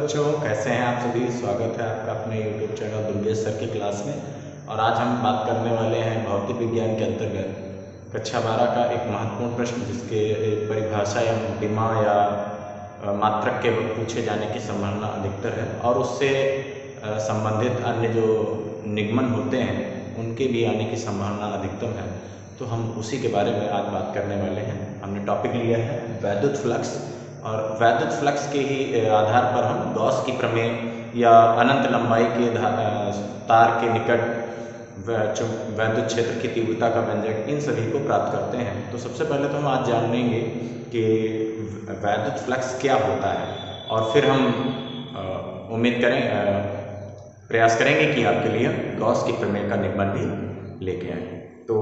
बच्चों, कैसे हैं आप सभी। स्वागत है आपका अपने YouTube चैनल दुर्गेश सर की क्लास में। और आज हम बात करने वाले हैं भौतिक विज्ञान के अंतर्गत कक्षा 12 का एक महत्वपूर्ण प्रश्न, जिसके परिभाषा या बीमा या मात्रक के पूछे जाने की संभावना अधिकतर है और उससे संबंधित अन्य जो निगमन होते हैं उनके भी आने की संभावना अधिकतम है। तो हम उसी के बारे में आज बात करने वाले हैं। हमने टॉपिक लिया है वैद्युत फ्लक्स, और वैद्युत फ्लक्स के ही आधार पर हम गॉस की प्रमेय या अनंत लंबाई के तार के निकट वैद्युत क्षेत्र की तीव्रता का व्यंजक, इन सभी को प्राप्त करते हैं। तो सबसे पहले तो हम आज जानेंगे कि वैद्युत फ्लक्स क्या होता है, और फिर हम उम्मीद करें प्रयास करेंगे कि आपके लिए गॉस की प्रमेय का निगमन भी लेके आए। तो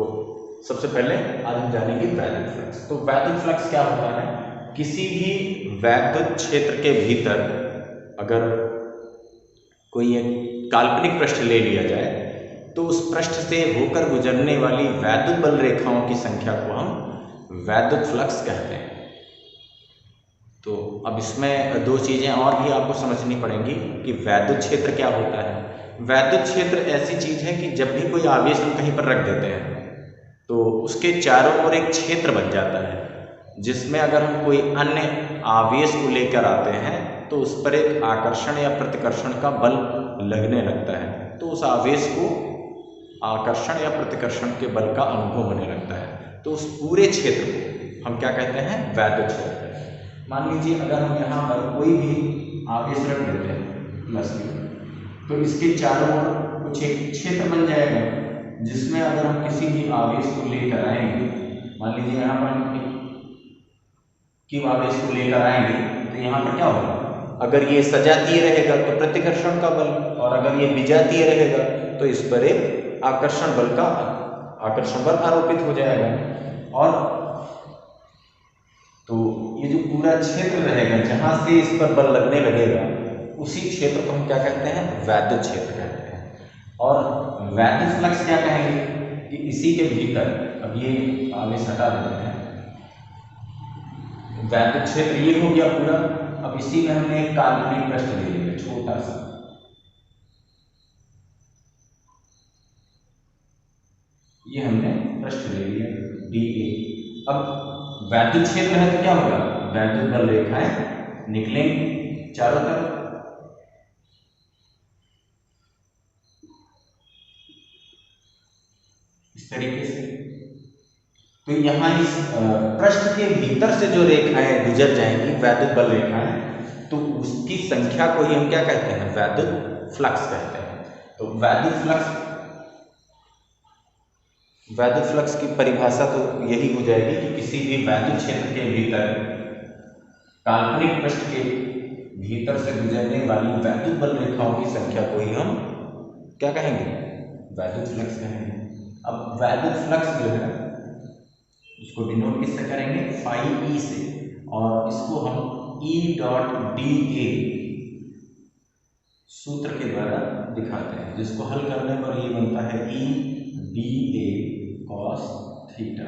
सबसे पहले आज हम जानेंगे वैद्युत फ्लक्स। तो वैद्युत फ्लक्स क्या होता है? किसी भी वैद्युत क्षेत्र के भीतर अगर कोई एक काल्पनिक पृष्ठ ले लिया जाए तो उस पृष्ठ से होकर गुजरने वाली वैद्युत बल रेखाओं की संख्या को हम वैद्युत फ्लक्स कहते हैं। तो अब इसमें दो चीज़ें और भी आपको समझनी पड़ेंगी कि वैद्युत क्षेत्र क्या होता है। वैद्युत क्षेत्र ऐसी चीज़ है कि जब भी कोई आवेश हम कहीं पर रख देते हैं तो उसके चारों ओर एक क्षेत्र बन जाता है, जिसमें अगर हम कोई अन्य आवेश को लेकर आते हैं तो उस पर एक आकर्षण या प्रतिकर्षण का बल लगने लगता है। तो उस आवेश को आकर्षण या प्रतिकर्षण के बल का अनुभव होने लगता है। तो उस पूरे क्षेत्र को हम क्या कहते हैं? वैद्युत क्षेत्र। मान लीजिए अगर हम यहाँ पर कोई भी आवेश रख देते हैं प्लस q, तो इसके चारों ओर कुछ एक क्षेत्र बन जाएगा, जिसमें अगर हम किसी भी आवेश को लेकर आएंगे, मान लीजिए यहाँ पर हम क्यू आवेश को लेकर आएंगे तो यहाँ पर क्या होगा? अगर ये सजातीय रहेगा तो प्रतिकर्षण का बल, और अगर ये विजातीय रहेगा तो इस पर एक आकर्षण बल आरोपित हो जाएगा। और तो ये जो पूरा क्षेत्र रहेगा जहां से इस पर बल लगने लगेगा, उसी क्षेत्र को हम क्या कहते हैं? वैद्युत क्षेत्र कहते हैं। और वैद्युत फ्लक्स क्या कहेंगे कि इसी के भीतर, अब ये आवेश हटा देते हैं, वैद्युत क्षेत्र ये हो गया पूरा। अब इसी में हमने एक काल्पनिक पृष्ठ ले लिया छोटा सा, ये हमने पृष्ठ ले लिया dA। अब वैद्युत क्षेत्र है तो क्या होगा? वैद्युत बल रेखाएं निकलेंगी चारों तरफ। इस तरीके से तो यहाँ इस पृष्ठ के भीतर से जो रेखाएं गुजर जाएंगी, वैद्युत बल रेखाएं, तो उसकी संख्या को ही हम क्या कहते हैं? वैद्युत फ्लक्स कहते हैं। तो वैद्युत फ्लक्स की परिभाषा तो यही हो जाएगी कि किसी भी वैद्युत क्षेत्र के भीतर काल्पनिक पृष्ठ के भीतर से गुजरने वाली वैद्युत बल रेखाओं की संख्या को ही हम क्या कहेंगे? वैद्युत फ्लक्स कहेंगे। अब वैद्युत फ्लक्स जो है उसको डिनोट किससे करेंगे? फाई ई से, और इसको हम E डॉट dA सूत्र के द्वारा दिखाते हैं, जिसको हल करने पर ये बनता है E dA cos थीटा।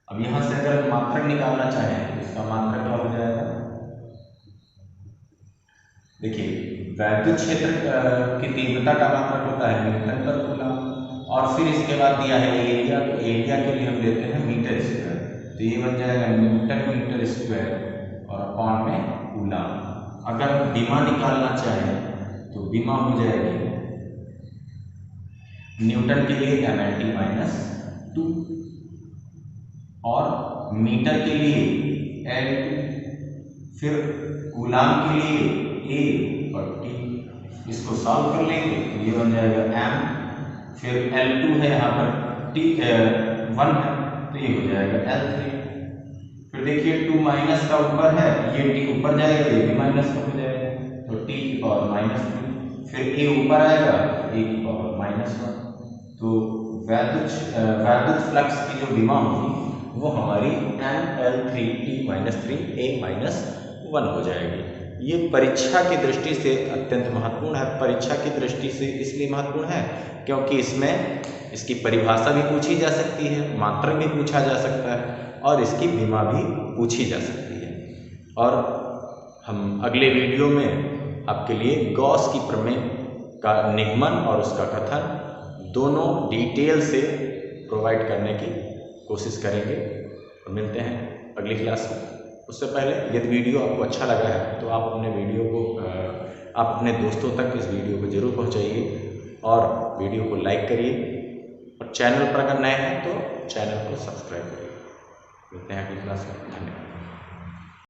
अब यहां से अगर मात्रक निकालना चाहें तो इसका मात्रक क्या हो जाएगा? देखिए, वैद्युत क्षेत्र की तीव्रता का मात्रक होता है न्यूटन पर कूलम, और फिर इसके बाद दिया है एरिया। तो एरिया के लिए हम लेते हैं मीटर स्क्वायर, तो ये बन जाएगा न्यूटन मीटर स्क्वायर और अपॉन में कूलम। अगर बीमा निकालना चाहें तो बीमा हो जाएगी न्यूटन के लिए mLt-2 और मीटर के लिए L2, फिर कूलम के लिए A और T। इसको सॉल्व कर लेंगे तो ये बन जाएगा m, फिर L2 है यहाँ पर, T 1 है तो ये हो जाएगा L3। फिर देखिए 2 माइनस का ऊपर है, ये T ऊपर जाएगा, ये भी माइनस का हो जाएगा, तो T की पावर -2, फिर A ऊपर आएगा, A की पावर -1। तो वैद्युत फ्लक्स की जो विमा होगी वो हमारी mL3T-3A-1 हो जाएगी। ये परीक्षा की दृष्टि से अत्यंत महत्वपूर्ण है। परीक्षा की दृष्टि से इसलिए महत्वपूर्ण है क्योंकि इसमें इसकी परिभाषा भी पूछी जा सकती है, मात्रक भी पूछा जा सकता है, और इसकी विमा भी पूछी जा सकती है। और हम अगले वीडियो में आपके लिए गॉस की प्रमेय का निगमन और उसका कथन दोनों डिटेल से प्रोवाइड करने की कोशिश करेंगे। और मिलते हैं अगली क्लास में। उससे पहले यदि वीडियो आपको अच्छा लगा है तो आप अपने दोस्तों तक इस वीडियो को जरूर पहुंचाइए और वीडियो को लाइक करिए और चैनल पर अगर नए हैं तो चैनल को सब्सक्राइब करिए। मिलते हैं अगली क्लास में। धन्यवाद।